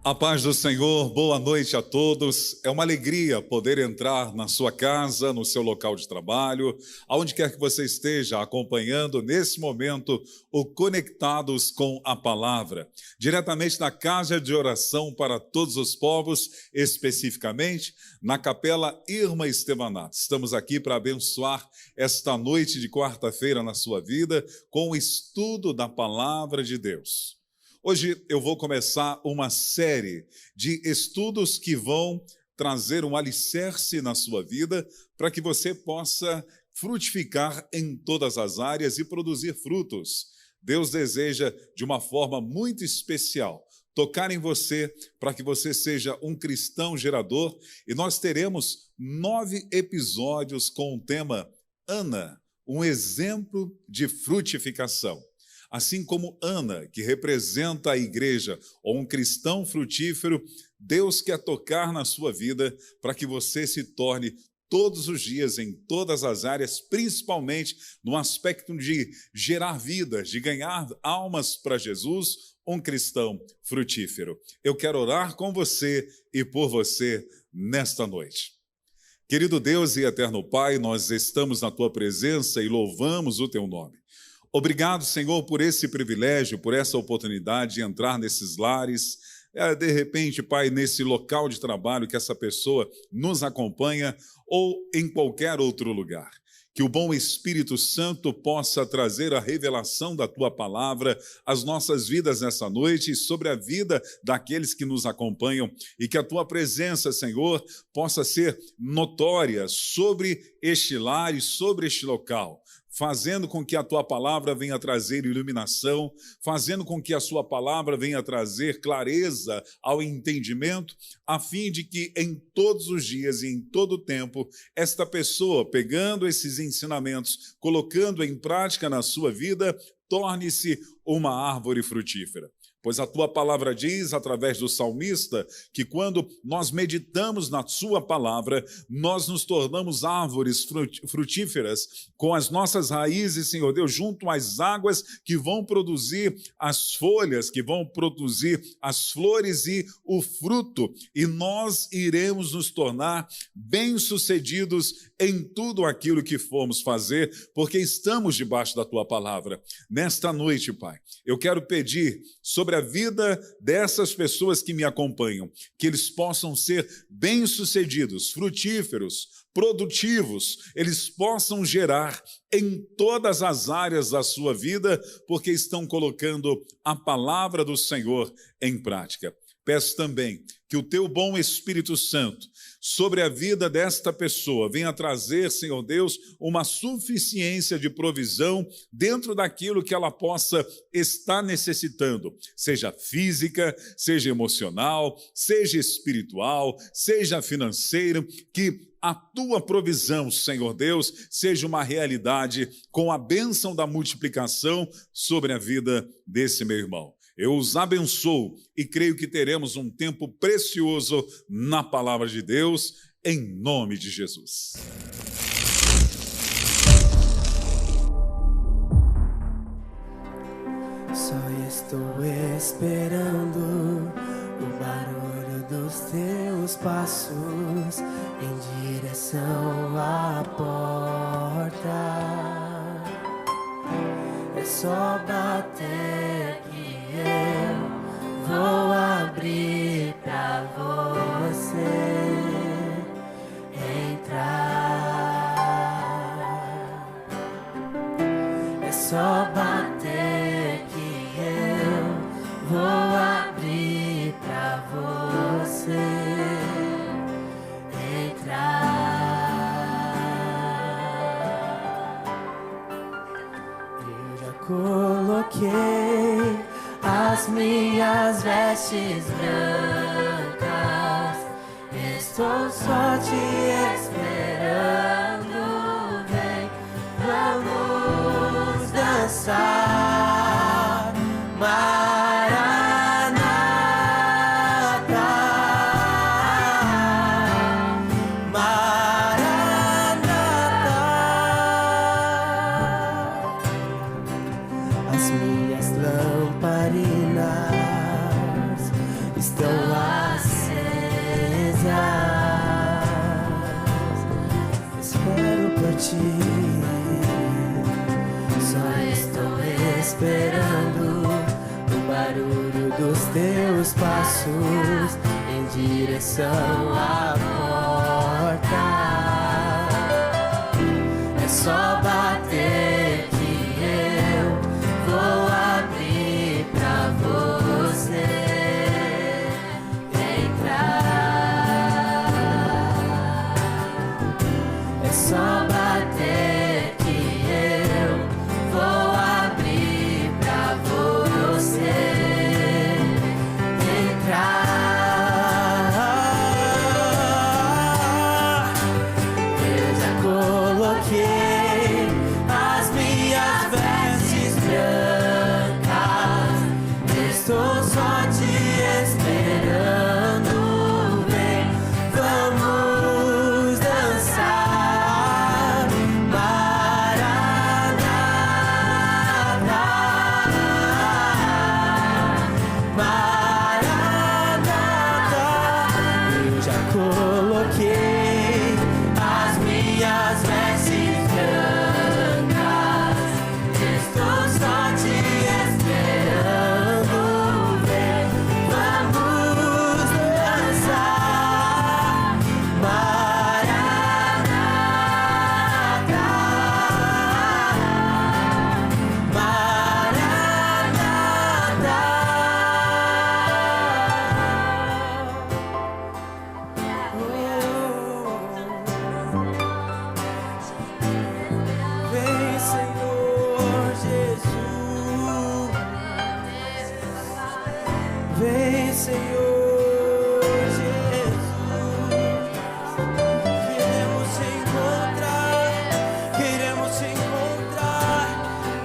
A paz do Senhor, boa noite a todos. É uma alegria poder entrar na sua casa, no seu local de trabalho, aonde quer que você esteja acompanhando nesse momento o Conectados com a Palavra, diretamente da Casa de Oração para Todos os Povos, especificamente na Capela Irmã Estevanato. Estamos aqui para abençoar esta noite de quarta-feira na sua vida com o estudo da Palavra de Deus. Hoje eu vou começar uma série de estudos que vão trazer um alicerce na sua vida para que você possa frutificar em todas as áreas e produzir frutos. Deus deseja, de uma forma muito especial, tocar em você para que você seja um cristão gerador. E nós teremos 9 episódios com o tema Ana, um exemplo de frutificação. Assim como Ana, que representa a igreja, ou um cristão frutífero, Deus quer tocar na sua vida para que você se torne todos os dias, em todas as áreas, principalmente no aspecto de gerar vidas, de ganhar almas para Jesus, um cristão frutífero. Eu quero orar com você e por você nesta noite. Querido Deus e eterno Pai, nós estamos na Tua presença e louvamos o Teu nome. Obrigado, Senhor, por esse privilégio, por essa oportunidade de entrar nesses lares, de repente, Pai, nesse local de trabalho que essa pessoa nos acompanha ou em qualquer outro lugar. Que o bom Espírito Santo possa trazer a revelação da Tua palavra às nossas vidas nessa noite e sobre a vida daqueles que nos acompanham e que a Tua presença, Senhor, possa ser notória sobre este lar e sobre este local, fazendo com que a Tua palavra venha trazer iluminação, fazendo com que a Sua palavra venha trazer clareza ao entendimento, a fim de que em todos os dias e em todo o tempo, esta pessoa, pegando esses ensinamentos, colocando em prática na sua vida, torne-se uma árvore frutífera. Pois a Tua palavra diz, através do salmista, que quando nós meditamos na Sua palavra, nós nos tornamos árvores frutíferas, com as nossas raízes, Senhor Deus, junto às águas que vão produzir as folhas, que vão produzir as flores e o fruto, e nós iremos nos tornar bem-sucedidos em tudo aquilo que formos fazer, porque estamos debaixo da Tua palavra. Nesta noite, Pai, eu quero pedir sobre a vida dessas pessoas que me acompanham, que eles possam ser bem-sucedidos, frutíferos, produtivos, eles possam gerar em todas as áreas da sua vida, porque estão colocando a palavra do Senhor em prática. Peço também que o Teu bom Espírito Santo, sobre a vida desta pessoa, venha trazer, Senhor Deus, uma suficiência de provisão dentro daquilo que ela possa estar necessitando, seja física, seja emocional, seja espiritual, seja financeiro, que a Tua provisão, Senhor Deus, seja uma realidade com a bênção da multiplicação sobre a vida desse meu irmão. Eu os abençoo e creio que teremos um tempo precioso na palavra de Deus, em nome de Jesus. Só estou esperando o barulho dos Teus passos em direção à porta. É só bater que eu vou abrir pra você entrar. É só bater que eu vou abrir pra você entrar. Eu já coloquei as minhas vestes brancas, estou só te esperando. Vem, vamos dançar, Maranata, Maranata. As minhas lamparinas estão lá espero por ti. Só estou esperando o barulho dos teus passos em direção à porta. É só bater que eu vou abrir pra você entrar. É só bater que eu vou abrir pra você entrar. Eu já coloquei as minhas vestes brancas, estou só te esperando. Vem, vamos dançar. Maranata, Maranata. Eu já coloquei as minhas vestes brancas, estou só te esperando. Vem, vamos dançar. Maranata, vem, Senhor Jesus. Vem, Senhor Jesus. Queremos te encontrar, queremos te encontrar,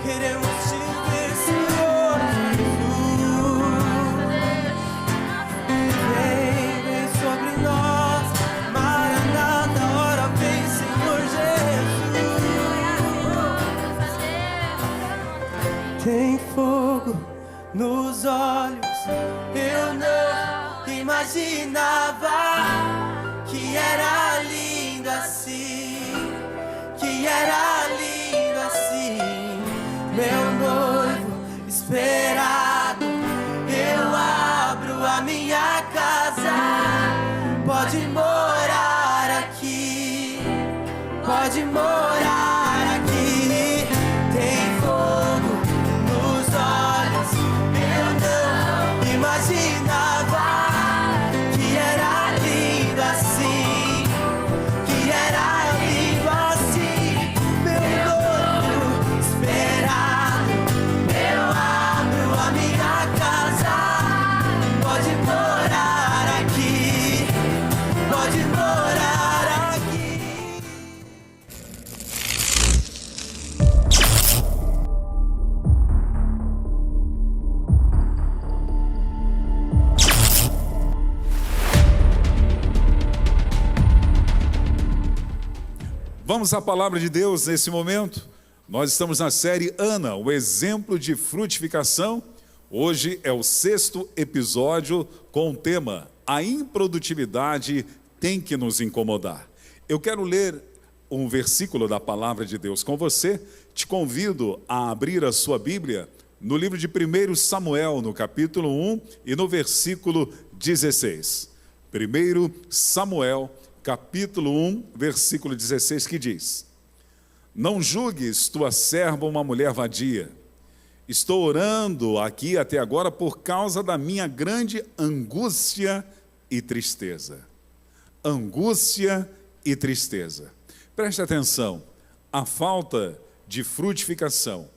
queremos te ver, Senhor Jesus. Vem sobre nós, Maranata, ora vem, Senhor Jesus. Tem fogo nos olhos, eu não imaginava que era lindo assim, que era lindo assim. Meu noivo esperado, eu abro a minha casa, pode morar aqui, pode morar aqui. Tem fogo nos olhos, eu não imaginava que era lindo assim, que era lindo assim. Meu noivo esperado, eu abro a minha casa, pode morar aqui, pode morar aqui. Vamos à palavra de Deus nesse momento. Nós estamos na série Ana, o exemplo de frutificação. Hoje é o 6º episódio com o tema A improdutividade tem que nos incomodar. Eu quero ler um versículo da palavra de Deus com você. Te convido a abrir a sua Bíblia no livro de 1 Samuel, no capítulo 1 e no versículo 16. 1 Samuel, capítulo 1, versículo 16, que diz: Não julgues tua serva uma mulher vadia. Estou orando aqui até agora por causa da minha grande angústia e tristeza. Angústia e tristeza. Preste atenção, a falta de frutificação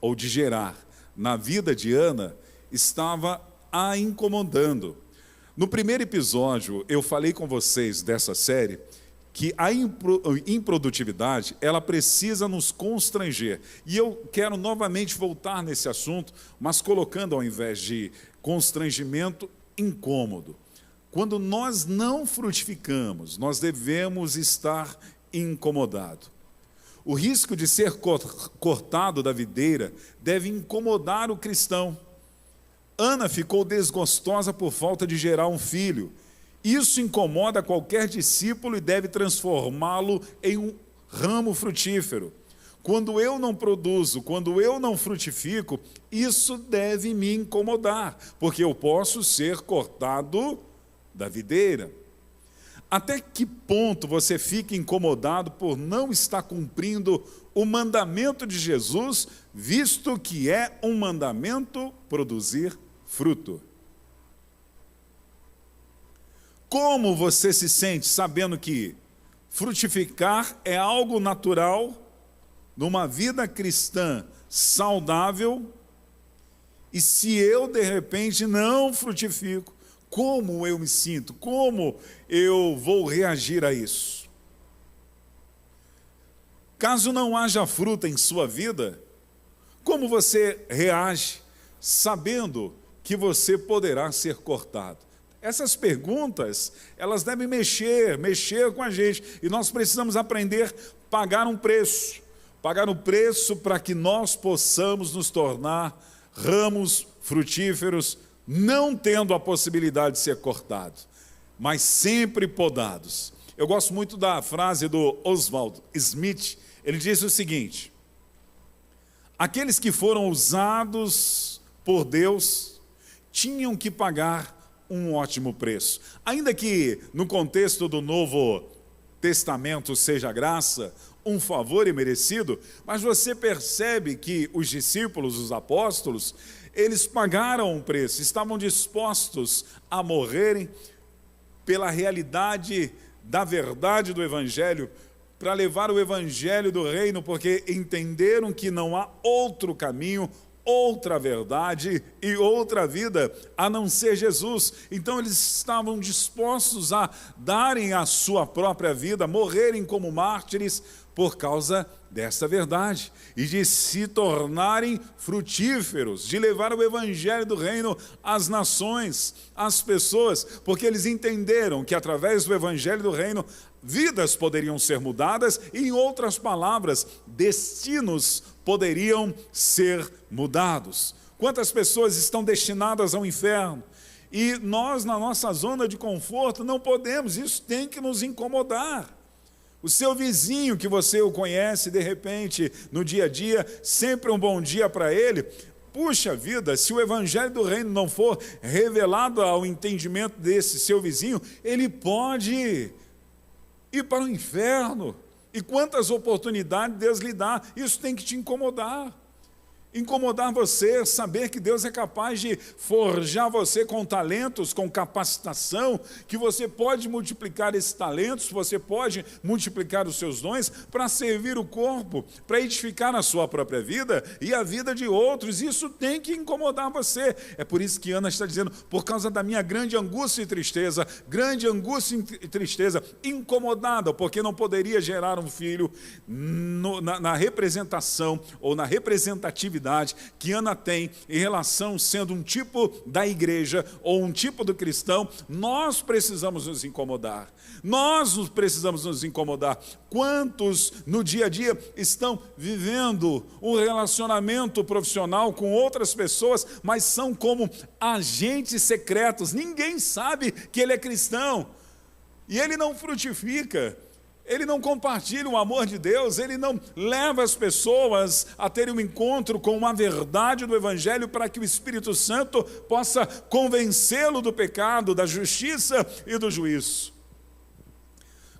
ou de gerar na vida de Ana estava a incomodando. No primeiro episódio, eu falei com vocês dessa série que a improdutividade, ela precisa nos constranger. E eu quero novamente voltar nesse assunto, mas colocando ao invés de constrangimento, incômodo. Quando nós não frutificamos, nós devemos estar incomodados. O risco de ser cortado da videira deve incomodar o cristão. Ana ficou desgostosa por falta de gerar um filho. Isso incomoda qualquer discípulo e deve transformá-lo em um ramo frutífero. Quando eu não produzo, quando eu não frutifico, isso deve me incomodar, porque eu posso ser cortado da videira. Até que ponto você fica incomodado por não estar cumprindo o mandamento de Jesus, visto que é um mandamento produzir fruto? Como você se sente sabendo que frutificar é algo natural numa vida cristã saudável, e se eu de repente não frutifico, como eu me sinto? Como eu vou reagir a isso? Caso não haja fruta em sua vida, como você reage sabendo que você poderá ser cortado? Essas perguntas, elas devem mexer com a gente, e nós precisamos aprender a pagar um preço para que nós possamos nos tornar ramos frutíferos, não tendo a possibilidade de ser cortados, mas sempre podados. Eu gosto muito da frase do Oswald Smith. Ele diz o seguinte: aqueles que foram usados por Deus tinham que pagar um ótimo preço. Ainda que no contexto do Novo Testamento seja graça, um favor imerecido, mas você percebe que os discípulos, os apóstolos, eles pagaram um preço, estavam dispostos a morrerem pela realidade da verdade do Evangelho, para levar o Evangelho do Reino, porque entenderam que não há outro caminho, outra verdade e outra vida a não ser Jesus. Então eles estavam dispostos a darem a sua própria vida, morrerem como mártires por causa desta verdade, e de se tornarem frutíferos, de levar o Evangelho do Reino às nações, às pessoas, porque eles entenderam que através do Evangelho do Reino, vidas poderiam ser mudadas, e em outras palavras, destinos poderiam ser mudados. Quantas pessoas estão destinadas ao inferno? E nós, na nossa zona de conforto, não podemos, isso tem que nos incomodar. O seu vizinho, que você o conhece, de repente, no dia a dia, sempre um bom dia para ele. Puxa vida, se o Evangelho do Reino não for revelado ao entendimento desse seu vizinho, ele pode ir para o inferno. E quantas oportunidades Deus lhe dá, isso tem que te incomodar. Incomodar você, saber que Deus é capaz de forjar você com talentos, com capacitação, que você pode multiplicar esses talentos, você pode multiplicar os seus dons para servir o corpo, para edificar a sua própria vida e a vida de outros. Isso tem que incomodar você. É por isso que Ana está dizendo, por causa da minha grande angústia e tristeza, incomodada, porque não poderia gerar um filho na representação ou na representatividade que Ana tem em relação, sendo um tipo da igreja ou um tipo do cristão. Nós precisamos nos incomodar. Nós precisamos nos incomodar. Quantos no dia a dia estão vivendo um relacionamento profissional com outras pessoas, mas são como agentes secretos? Ninguém sabe que ele é cristão e ele não frutifica. Ele não compartilha o amor de Deus, ele não leva as pessoas a terem um encontro com uma verdade do Evangelho para que o Espírito Santo possa convencê-lo do pecado, da justiça e do juízo.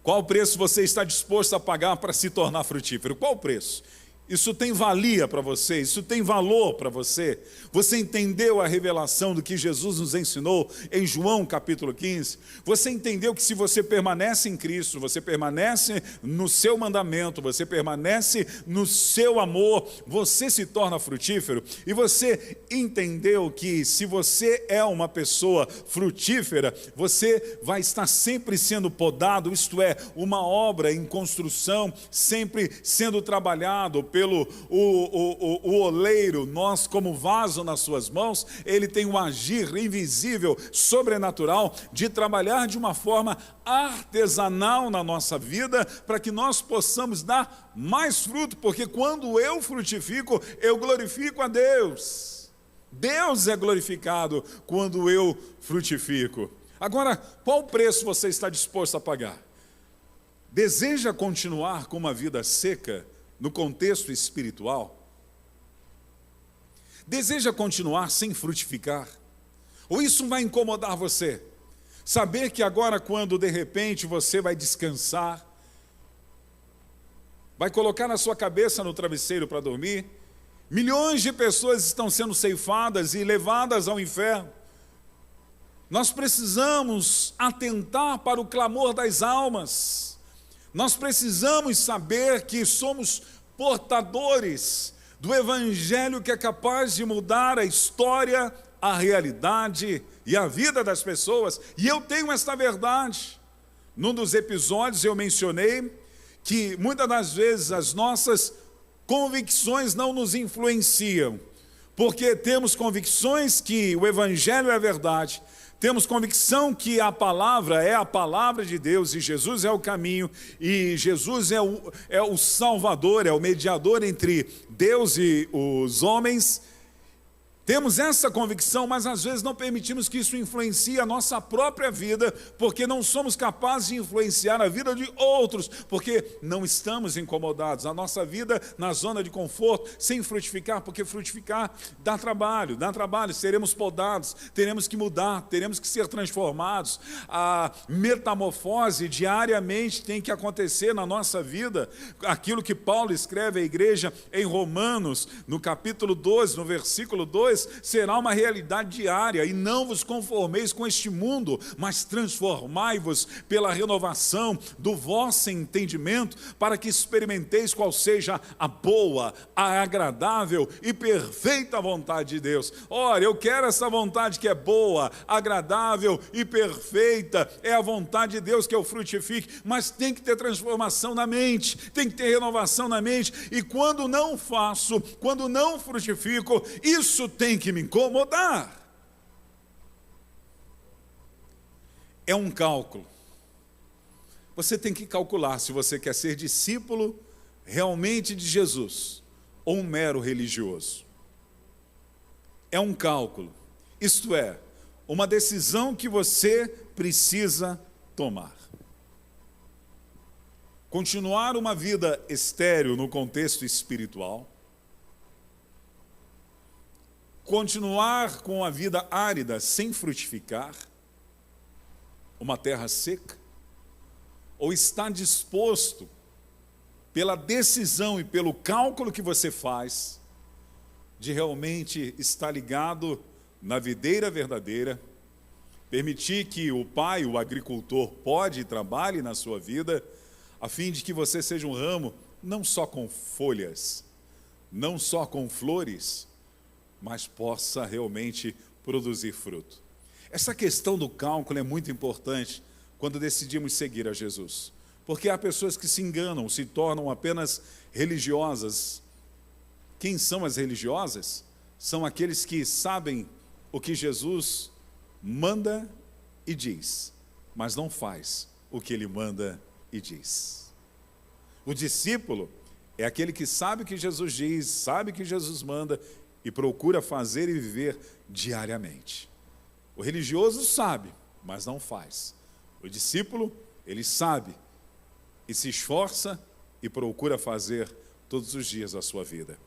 Qual preço você está disposto a pagar para se tornar frutífero? Qual o preço? Isso tem valia para você, isso tem valor para você. Você entendeu a revelação do que Jesus nos ensinou em João capítulo 15? Você entendeu que se você permanece em Cristo, você permanece no seu mandamento, você permanece no seu amor, você se torna frutífero? E você entendeu que se você é uma pessoa frutífera, você vai estar sempre sendo podado, isto é, uma obra em construção, sempre sendo trabalhado pelo o oleiro, nós como vaso nas suas mãos, ele tem um agir invisível, sobrenatural, de trabalhar de uma forma artesanal na nossa vida, para que nós possamos dar mais fruto, porque quando eu frutifico, eu glorifico a Deus. Deus é glorificado quando eu frutifico. Agora, qual preço você está disposto a pagar? Deseja continuar com uma vida seca no contexto espiritual? Deseja continuar sem frutificar? Ou isso vai incomodar você? Saber que agora, quando de repente você vai descansar, vai colocar na sua cabeça no travesseiro para dormir, milhões de pessoas estão sendo ceifadas e levadas ao inferno. Nós precisamos atentar para o clamor das almas. Nós precisamos saber que somos portadores do Evangelho que é capaz de mudar a história, a realidade e a vida das pessoas. E eu tenho esta verdade. Num dos episódios eu mencionei que muitas das vezes as nossas convicções não nos influenciam, porque temos convicções que o Evangelho é a verdade, temos convicção que a palavra é a palavra de Deus e Jesus é o caminho, e Jesus é o Salvador, é o mediador entre Deus e os homens. Temos essa convicção, mas às vezes não permitimos que isso influencie a nossa própria vida, porque não somos capazes de influenciar a vida de outros, porque não estamos incomodados. A nossa vida na zona de conforto, sem frutificar, porque frutificar dá trabalho, seremos podados, teremos que mudar, teremos que ser transformados. A metamorfose diariamente tem que acontecer na nossa vida. Aquilo que Paulo escreve à igreja em Romanos, no capítulo 12, no versículo 2, será uma realidade diária. E não vos conformeis com este mundo, mas transformai-vos pela renovação do vosso entendimento, para que experimenteis qual seja a boa, a agradável e perfeita vontade de Deus. Ora, eu quero essa vontade que é boa, agradável e perfeita. É a vontade de Deus que eu frutifique, mas tem que ter transformação na mente, tem que ter renovação na mente. E quando não faço, quando não frutifico, isso tem que me incomodar. É um cálculo. Você tem que calcular se você quer ser discípulo realmente de Jesus ou um mero religioso. É um cálculo. Isto é, uma decisão que você precisa tomar. Continuar uma vida estéril no contexto espiritual, continuar com a vida árida sem frutificar, uma terra seca, ou está disposto, pela decisão e pelo cálculo que você faz, de realmente estar ligado na videira verdadeira, permitir que o pai, o agricultor, pode e trabalhe na sua vida, a fim de que você seja um ramo não só com folhas, não só com flores, mas possa realmente produzir fruto. Essa questão do cálculo é muito importante quando decidimos seguir a Jesus, porque há pessoas que se enganam, se tornam apenas religiosas. Quem são as religiosas? São aqueles que sabem o que Jesus manda e diz, mas não faz o que ele manda e diz. O discípulo é aquele que sabe o que Jesus diz, sabe o que Jesus manda e procura fazer e viver diariamente. O religioso sabe, mas não faz. O discípulo, ele sabe e se esforça e procura fazer todos os dias da sua vida.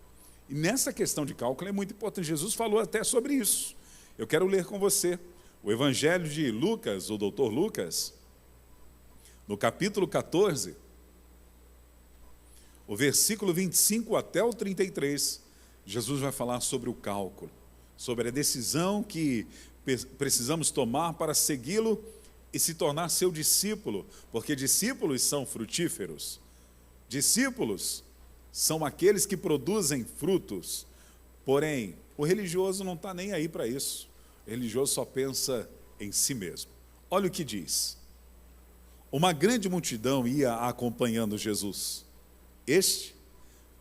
E nessa questão de cálculo é muito importante. Jesus falou até sobre isso. Eu quero ler com você o Evangelho de Lucas, o doutor Lucas, no capítulo 14, o versículo 25 até o 33, Jesus vai falar sobre o cálculo, sobre a decisão que precisamos tomar para segui-lo e se tornar seu discípulo, porque discípulos são frutíferos. Discípulos são aqueles que produzem frutos, porém, o religioso não está nem aí para isso. O religioso só pensa em si mesmo. Olha o que diz. Uma grande multidão ia acompanhando Jesus. Este,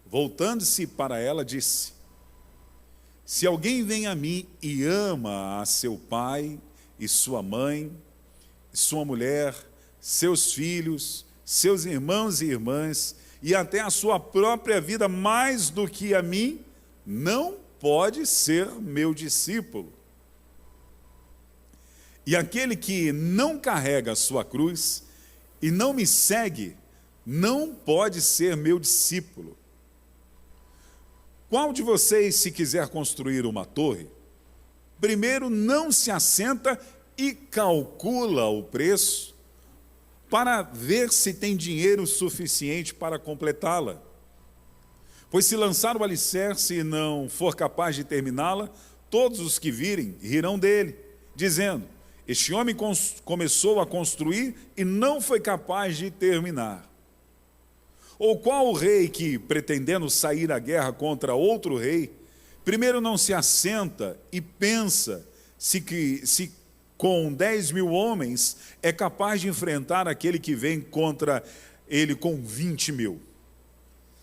voltando-se para ela, disse: se alguém vem a mim e ama a seu pai e sua mãe, sua mulher, seus filhos, seus irmãos e irmãs, e até a sua própria vida mais do que a mim, não pode ser meu discípulo. E aquele que não carrega a sua cruz e não me segue, não pode ser meu discípulo. Qual de vocês, se quiser construir uma torre, primeiro não se assenta e calcula o preço para ver se tem dinheiro suficiente para completá-la? Pois se lançar o alicerce e não for capaz de terminá-la, todos os que virem rirão dele, dizendo: este homem começou a construir e não foi capaz de terminar. Ou qual o rei que, pretendendo sair à guerra contra outro rei, primeiro não se assenta e pensa se com 10.000 homens é capaz de enfrentar aquele que vem contra ele com 20.000?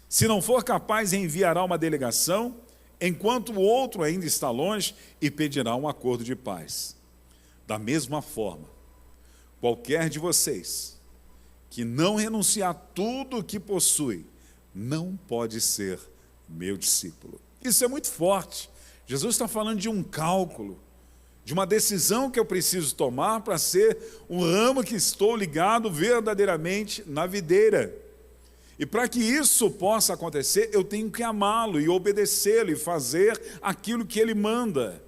Se não for capaz, enviará uma delegação, enquanto o outro ainda está longe, e pedirá um acordo de paz. Da mesma forma, qualquer de vocês que não renunciar tudo o que possui, não pode ser meu discípulo. Isso é muito forte. Jesus está falando de um cálculo, de uma decisão que eu preciso tomar para ser um ramo que estou ligado verdadeiramente na videira. E para que isso possa acontecer, eu tenho que amá-lo e obedecê-lo e fazer aquilo que ele manda.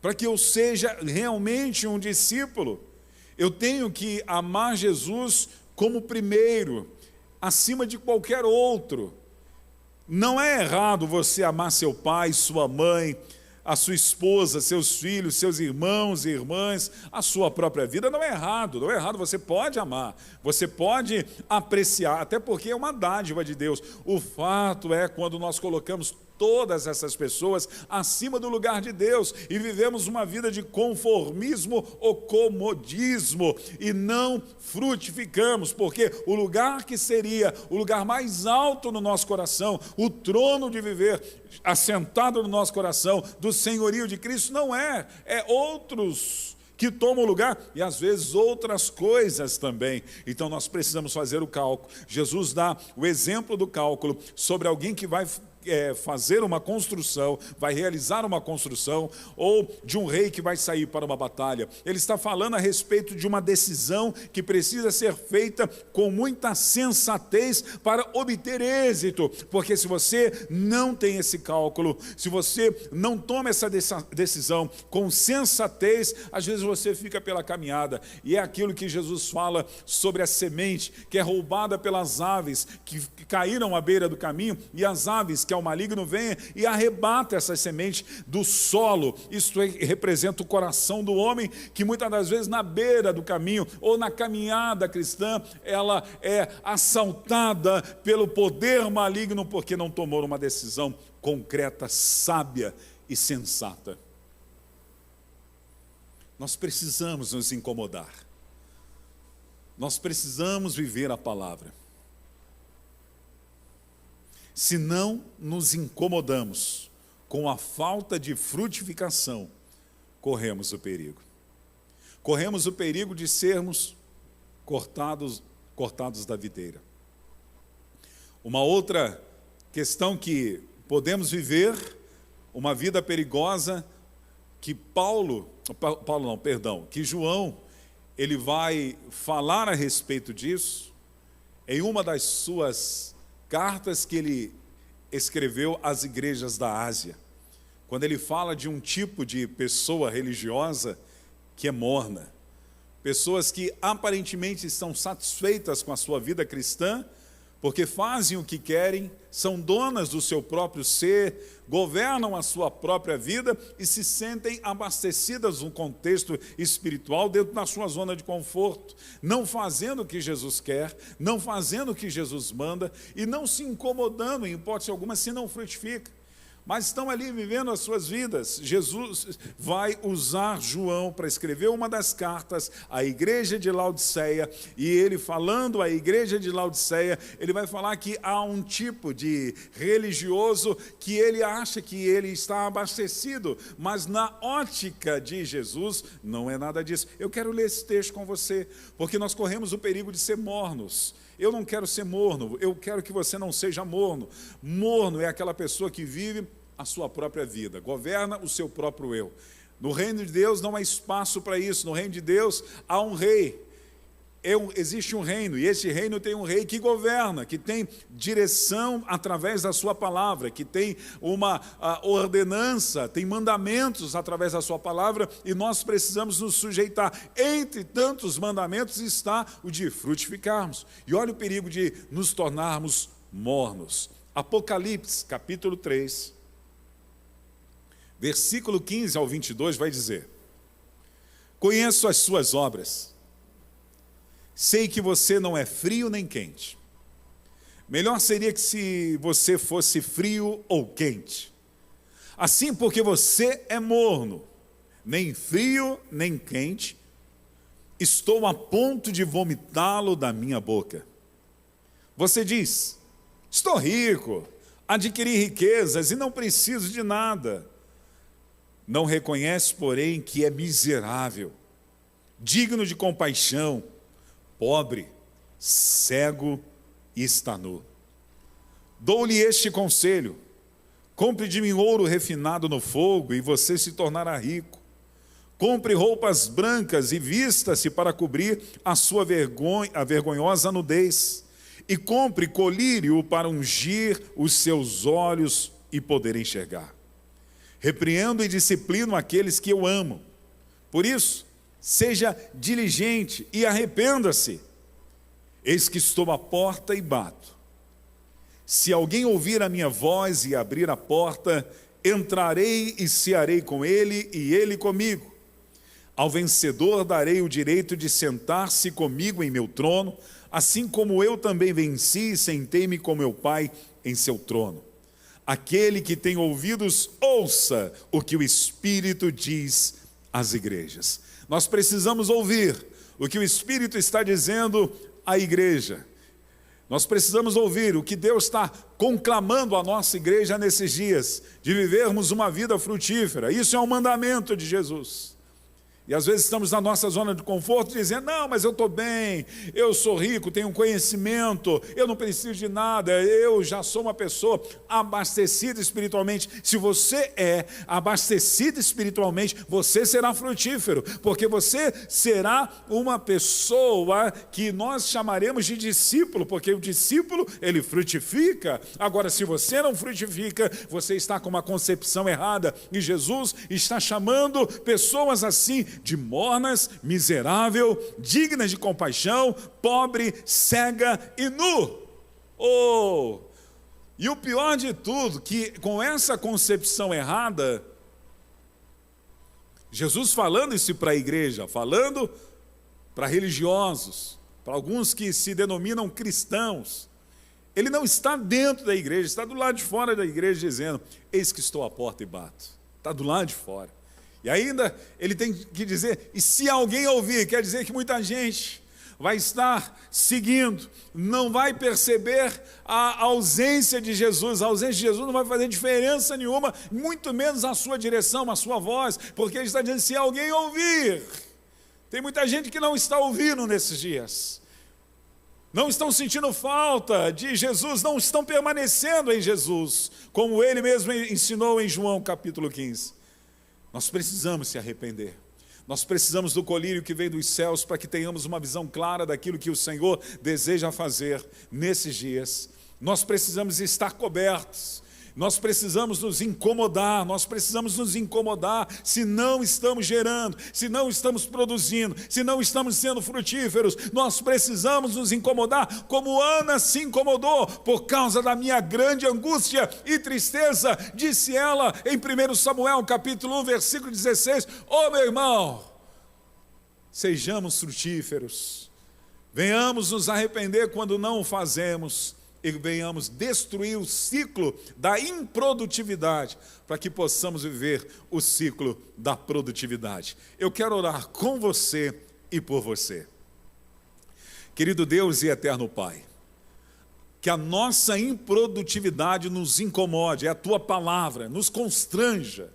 Para que eu seja realmente um discípulo, eu tenho que amar Jesus como primeiro, acima de qualquer outro. Não é errado você amar seu pai, sua mãe, a sua esposa, seus filhos, seus irmãos e irmãs, a sua própria vida. Não é errado, não é errado. Você pode amar, você pode apreciar, até porque é uma dádiva de Deus. O fato é quando nós colocamos todas essas pessoas acima do lugar de Deus e vivemos uma vida de conformismo ou comodismo e não frutificamos, porque o lugar que seria o lugar mais alto no nosso coração, o trono de viver assentado no nosso coração do senhorio de Cristo, não é outros que tomam lugar, e às vezes outras coisas também. Então nós precisamos fazer o cálculo. Jesus dá o exemplo do cálculo sobre alguém que vai fazer uma construção, vai realizar uma construção, ou de um rei que vai sair para uma batalha. Ele está falando a respeito de uma decisão que precisa ser feita com muita sensatez para obter êxito, porque se você não tem esse cálculo, se você não toma essa decisão com sensatez, às vezes você fica pela caminhada, e é aquilo que Jesus fala sobre a semente que é roubada pelas aves que caíram à beira do caminho, e as aves que ao maligno vem e arrebata essa semente do solo. Isto representa o coração do homem, que muitas das vezes na beira do caminho ou na caminhada cristã, ela é assaltada pelo poder maligno porque não tomou uma decisão concreta, sábia e sensata. Nós precisamos nos incomodar. Nós precisamos viver a palavra. Se não nos incomodamos com a falta de frutificação, corremos o perigo. Corremos o perigo de sermos cortados da videira. Uma outra questão que podemos viver, uma vida perigosa, que que João, ele vai falar a respeito disso, em uma das suas cartas que ele escreveu às igrejas da Ásia, quando ele fala de um tipo de pessoa religiosa que é morna, pessoas que aparentemente estão satisfeitas com a sua vida cristã, porque fazem o que querem, são donas do seu próprio ser, governam a sua própria vida e se sentem abastecidas no contexto espiritual dentro da sua zona de conforto, não fazendo o que Jesus quer, não fazendo o que Jesus manda e não se incomodando, em hipótese alguma, se não frutifica. Mas estão ali vivendo as suas vidas. Jesus vai usar João para escrever uma das cartas à igreja de Laodiceia, e ele falando à igreja de Laodiceia, ele vai falar que há um tipo de religioso que ele acha que ele está abastecido, mas na ótica de Jesus não é nada disso. Eu quero ler esse texto com você, porque nós corremos o perigo de ser mornos. Eu não quero ser morno, eu quero que você não seja morno. Morno é aquela pessoa que vive a sua própria vida, governa o seu próprio eu. No reino de Deus não há espaço para isso. No reino de Deus há um rei. existe um reino, e esse reino tem um rei que governa, que tem direção através da sua palavra, que tem uma ordenança, tem mandamentos através da sua palavra, e nós precisamos nos sujeitar. Entre tantos mandamentos está o de frutificarmos. E olha o perigo de nos tornarmos mornos. Apocalipse, capítulo 3, versículo 15 ao 22 vai dizer: conheço as suas obras, sei que você não é frio nem quente. Melhor seria que se você fosse frio ou quente. Assim, porque você é morno, nem frio nem quente, estou a ponto de vomitá-lo da minha boca. Você diz: estou rico, adquiri riquezas e não preciso de nada. Não reconhece, porém, que é miserável, digno de compaixão, pobre, cego e está nu. Dou-lhe este conselho: compre de mim ouro refinado no fogo e você se tornará rico. Compre roupas brancas e vista-se para cobrir a sua vergonhosa nudez. E compre colírio para ungir os seus olhos e poder enxergar. Repreendo e disciplino aqueles que eu amo. Por isso, seja diligente e arrependa-se. Eis que estou à porta e bato. Se alguém ouvir a minha voz e abrir a porta, entrarei e cearei com ele e ele comigo. Ao vencedor darei o direito de sentar-se comigo em meu trono, assim como eu também venci e sentei-me com meu Pai em seu trono. Aquele que tem ouvidos, ouça o que o Espírito diz às igrejas. Nós precisamos ouvir o que o Espírito está dizendo à igreja. Nós precisamos ouvir o que Deus está conclamando à nossa igreja nesses dias, de vivermos uma vida frutífera. Isso é um mandamento de Jesus. E às vezes estamos na nossa zona de conforto dizendo: não, mas eu estou bem, eu sou rico, tenho conhecimento, eu não preciso de nada, eu já sou uma pessoa abastecida espiritualmente. Se você é abastecido espiritualmente, você será frutífero, porque você será uma pessoa que nós chamaremos de discípulo, porque o discípulo, ele frutifica. Agora, se você não frutifica, você está com uma concepção errada, e Jesus está chamando pessoas assim de mornas, miserável, dignas de compaixão, pobre, cega e nu. E o pior de tudo, que com essa concepção errada, Jesus falando isso para a igreja, falando para religiosos, para alguns que se denominam cristãos, ele não está dentro da igreja, está do lado de fora da igreja dizendo: eis que estou à porta e bato. Está do lado de fora. E ainda ele tem que dizer: e se alguém ouvir, quer dizer que muita gente vai estar seguindo, não vai perceber a ausência de Jesus. A ausência de Jesus não vai fazer diferença nenhuma, muito menos a sua direção, a sua voz, porque ele está dizendo: se alguém ouvir. Tem muita gente que não está ouvindo nesses dias, não estão sentindo falta de Jesus, não estão permanecendo em Jesus, como ele mesmo ensinou em João capítulo 15. Nós precisamos se arrepender. Nós precisamos do colírio que vem dos céus para que tenhamos uma visão clara daquilo que o Senhor deseja fazer nesses dias. Nós precisamos estar cobertos. Nós precisamos nos incomodar, se não estamos gerando, se não estamos produzindo, se não estamos sendo frutíferos. Nós precisamos nos incomodar como Ana se incomodou por causa da minha grande angústia e tristeza, disse ela em 1 Samuel capítulo 1, versículo 16, meu irmão, sejamos frutíferos, venhamos nos arrepender quando não o fazemos, e venhamos destruir o ciclo da improdutividade, para que possamos viver o ciclo da produtividade. Eu quero orar com você e por você. Querido Deus e eterno Pai, que a nossa improdutividade nos incomode, é a Tua palavra, nos constranja,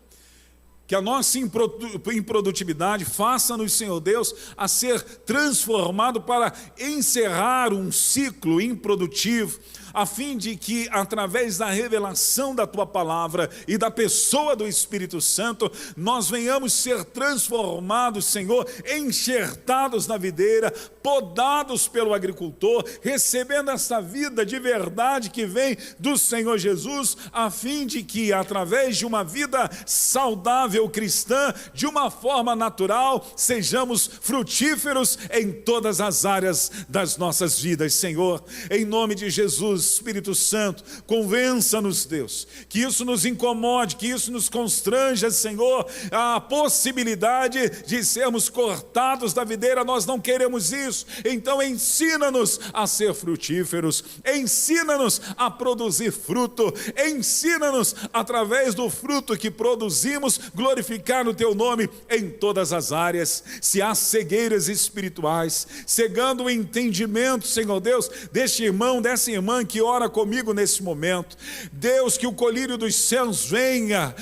que a nossa improdutividade faça-nos, Senhor Deus, a ser transformado para encerrar um ciclo improdutivo, a fim de que, através da revelação da Tua Palavra e da pessoa do Espírito Santo, nós venhamos ser transformados, Senhor, enxertados na videira, podados pelo agricultor, recebendo essa vida de verdade que vem do Senhor Jesus, a fim de que, através de uma vida saudável cristã, de uma forma natural, sejamos frutíferos em todas as áreas das nossas vidas, Senhor. Em nome de Jesus, Espírito Santo, convença-nos, Deus, que isso nos incomode, que isso nos constranja, Senhor, a possibilidade de sermos cortados da videira. Nós não queremos isso. Então ensina-nos a ser frutíferos, ensina-nos a produzir fruto, ensina-nos, através do fruto que produzimos, glorificar o Teu nome em todas as áreas. Se há cegueiras espirituais, cegando o entendimento, Senhor Deus, deste irmão, dessa irmã que ora comigo nesse momento, Deus, que o colírio dos céus venha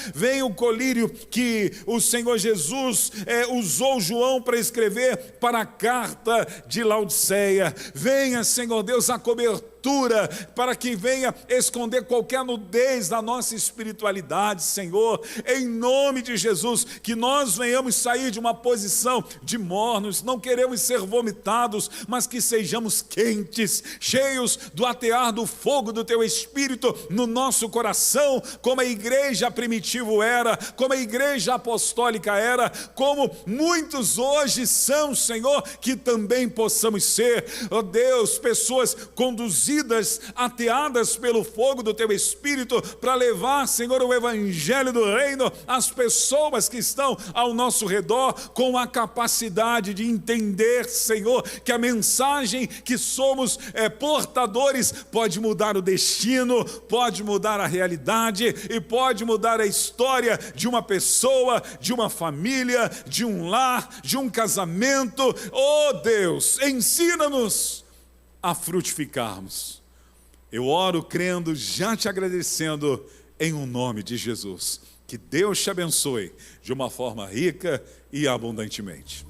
o colírio que o Senhor Jesus usou João para escrever para a carta de Laodiceia. Venha, Senhor Deus, a cobertura para que venha esconder qualquer nudez da nossa espiritualidade, Senhor, em nome de Jesus, que nós venhamos sair de uma posição de mornos. Não queremos ser vomitados, mas que sejamos quentes, cheios do atear do fogo do Teu Espírito no nosso coração, como a igreja primitiva era, como a igreja apostólica era, como muitos hoje são, Senhor, que também possamos ser, ó Deus, pessoas conduzidas, ateadas pelo fogo do Teu Espírito, para levar, Senhor, o Evangelho do Reino às pessoas que estão ao nosso redor, com a capacidade de entender, Senhor, que a mensagem que somos portadores pode mudar o destino, pode mudar a realidade e pode mudar a história de uma pessoa, de uma família, de um lar, de um casamento. Oh Deus, ensina-nos a frutificarmos. Eu oro crendo, já te agradecendo, em um nome de Jesus. Que Deus te abençoe de uma forma rica e abundantemente.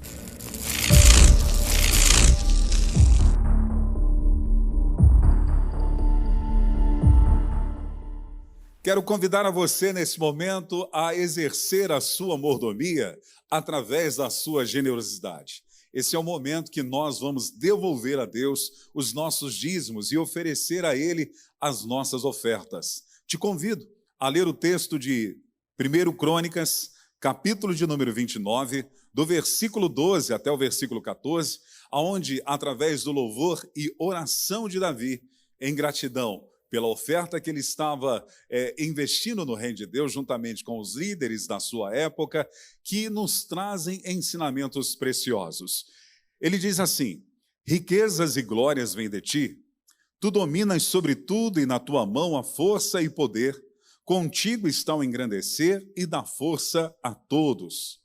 Quero convidar a você nesse momento a exercer a sua mordomia através da sua generosidade. Esse é o momento que nós vamos devolver a Deus os nossos dízimos e oferecer a Ele as nossas ofertas. Te convido a ler o texto de 1 Crônicas, capítulo de número 29, do versículo 12 até o versículo 14, onde, através do louvor e oração de Davi, em gratidão pela oferta que ele estava investindo no reino de Deus, juntamente com os líderes da sua época, que nos trazem ensinamentos preciosos. Ele diz assim: riquezas e glórias vêm de ti, tu dominas sobre tudo e na tua mão a força e poder, contigo está o engrandecer e dar força a todos.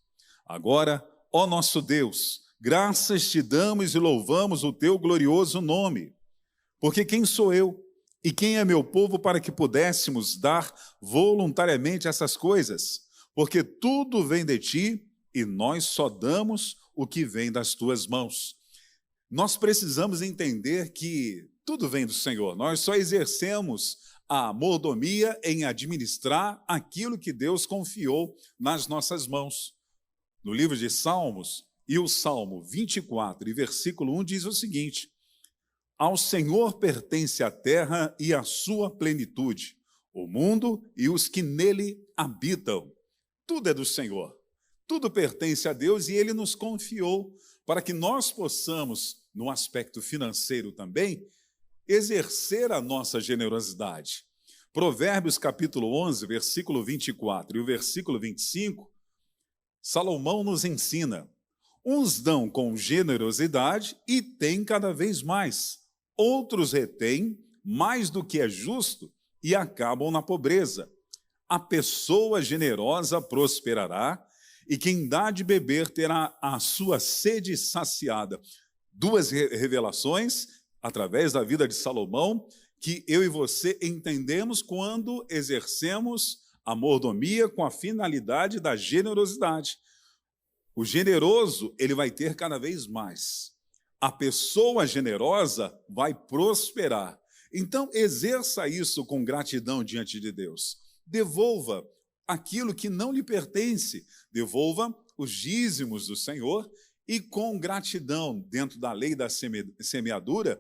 Agora, ó nosso Deus, graças te damos e louvamos o teu glorioso nome, porque quem sou eu e quem é meu povo para que pudéssemos dar voluntariamente essas coisas? Porque tudo vem de ti e nós só damos o que vem das tuas mãos. Nós precisamos entender que tudo vem do Senhor. Nós só exercemos a mordomia em administrar aquilo que Deus confiou nas nossas mãos. No livro de Salmos, e o Salmo 24, e versículo 1 diz o seguinte: ao Senhor pertence a terra e a sua plenitude, o mundo e os que nele habitam. Tudo é do Senhor, tudo pertence a Deus e Ele nos confiou para que nós possamos, no aspecto financeiro também, exercer a nossa generosidade. Provérbios capítulo 11, versículo 24 e o versículo 25, Salomão nos ensina: uns dão com generosidade e têm cada vez mais. Outros retêm mais do que é justo e acabam na pobreza. A pessoa generosa prosperará e quem dá de beber terá a sua sede saciada. Duas revelações através da vida de Salomão que eu e você entendemos quando exercemos A mordomia com a finalidade da generosidade. O generoso, ele vai ter cada vez mais. A pessoa generosa vai prosperar. Então, exerça isso com gratidão diante de Deus. Devolva aquilo que não lhe pertence. Devolva os dízimos do Senhor e, com gratidão, dentro da lei da semeadura,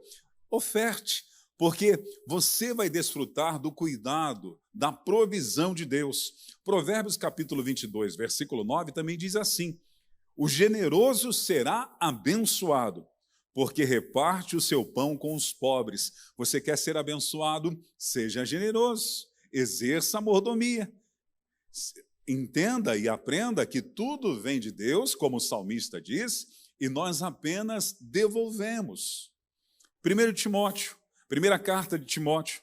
oferte, porque você vai desfrutar do cuidado, da provisão de Deus. Provérbios capítulo 22, versículo 9, também diz assim: o generoso será abençoado, porque reparte o seu pão com os pobres. Você quer ser abençoado? Seja generoso, exerça a mordomia. Entenda e aprenda que tudo vem de Deus, como o salmista diz, e nós apenas devolvemos. 1 Timóteo, primeira carta de Timóteo,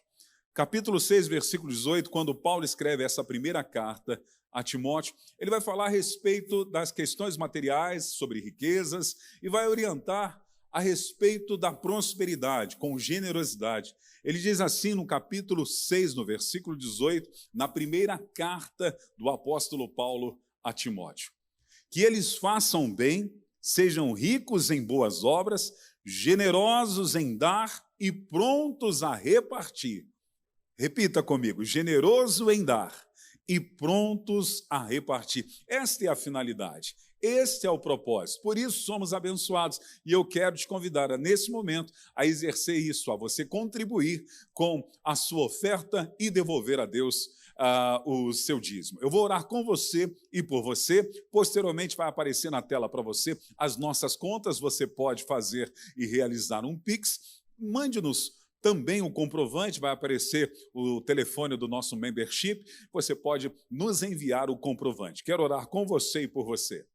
capítulo 6, versículo 18, quando Paulo escreve essa primeira carta a Timóteo, ele vai falar a respeito das questões materiais, sobre riquezas, e vai orientar a respeito da prosperidade, com generosidade. Ele diz assim no capítulo 6, no versículo 18, na primeira carta do apóstolo Paulo a Timóteo: que eles façam bem, sejam ricos em boas obras, generosos em dar e prontos a repartir. Repita comigo: generoso em dar e prontos a repartir. Esta é a finalidade. Este é o propósito, por isso somos abençoados. E eu quero te convidar, nesse momento, a exercer isso, a você contribuir com a sua oferta e devolver a Deus o seu dízimo. Eu vou orar com você e por você. Posteriormente vai aparecer na tela para você as nossas contas. Você pode fazer e realizar um Pix. Mande-nos também o comprovante, vai aparecer o telefone do nosso membership. Você pode nos enviar o comprovante. Quero orar com você e por você.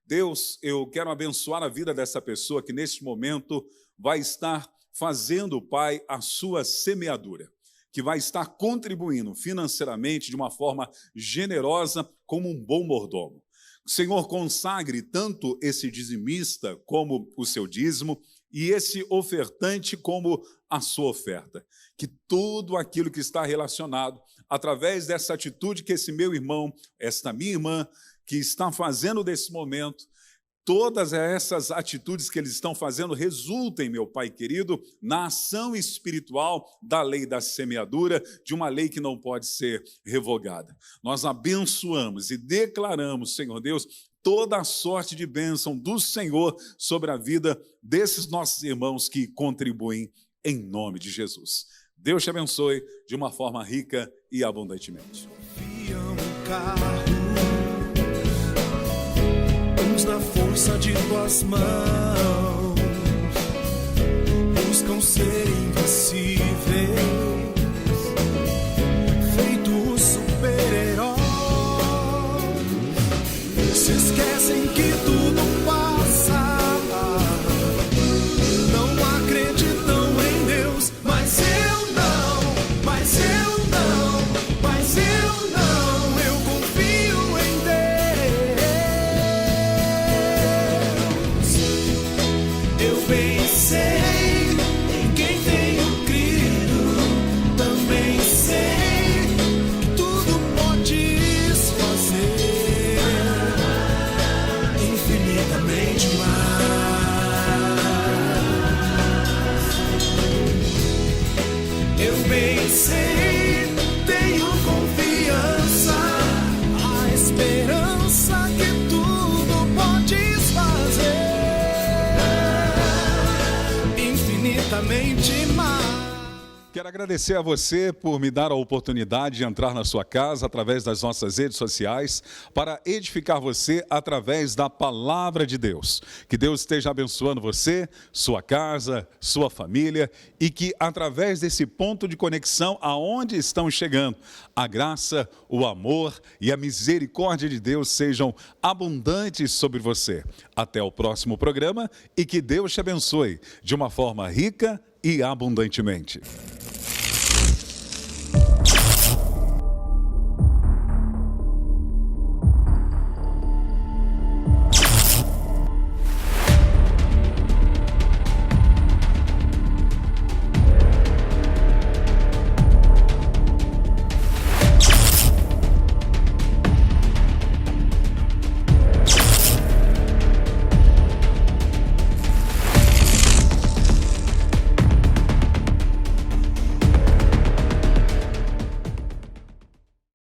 Deus, eu quero abençoar a vida dessa pessoa que neste momento vai estar fazendo, Pai, a sua semeadura, que vai estar contribuindo financeiramente de uma forma generosa como um bom mordomo. Senhor, consagre tanto esse dizimista como o seu dízimo e esse ofertante como a sua oferta. Que tudo aquilo que está relacionado, através dessa atitude que esse meu irmão, esta minha irmã, que está fazendo desse momento, todas essas atitudes que eles estão fazendo resultem, meu Pai querido, na ação espiritual da lei da semeadura, de uma lei que não pode ser revogada. Nós abençoamos e declaramos, Senhor Deus, toda a sorte de bênção do Senhor sobre a vida desses nossos irmãos que contribuem em nome de Jesus. Deus te abençoe de uma forma rica e abundantemente. Na força de tuas mãos, buscam ser invencíveis, feitos super-heróis. Se esquecem que tudo passa, não acreditam em Deus, mas eu não, mas eu não, mas eu não, eu confio em Deus. Eu pensei em quem tenho crido, também sei que tudo podes fazer infinitamente mais. Eu pensei, tenho confiança, a esperança que tudo podes fazer infinitamente mais. Quero agradecer a você por me dar a oportunidade de entrar na sua casa através das nossas redes sociais para edificar você através da palavra de Deus. Que Deus esteja abençoando você, sua casa, sua família e que através desse ponto de conexão aonde estão chegando, a graça, o amor e a misericórdia de Deus sejam abundantes sobre você. Até o próximo programa e que Deus te abençoe de uma forma rica e abundantemente.